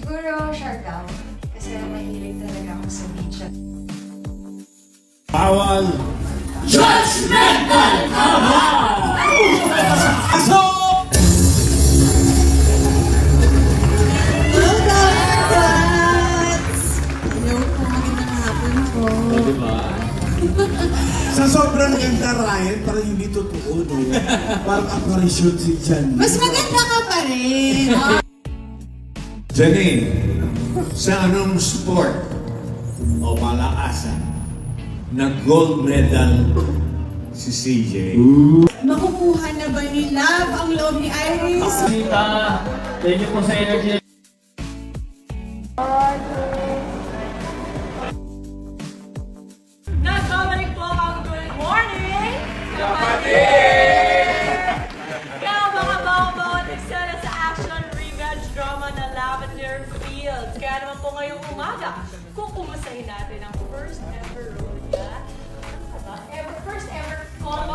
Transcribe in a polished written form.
Siguro Siargao. Kasi mahilig talaga ako sa beach. Bawal! Judgmental ka ba? Aso! Hello, guys! Hello po, magandang hapon po. Diba? Sa sobrang ganda, Ryan, parang hindi totoo, no? Parang apparition si Jan. Mas maganda ka pa rin. Janine, sa anong sport o malakasan nag-gold medal si CJ? Makukuha na ba ni Love ang loob ni Iris? Tita, thank you po sa energy. Nagbabalik po ang good morning! Kapatid! Kaya mga bawat eksena sa action revenge drama na Lavender Fields. Kaya naman po ngayong umaga, kukumustahin natin ang first ever role niya. First ever call.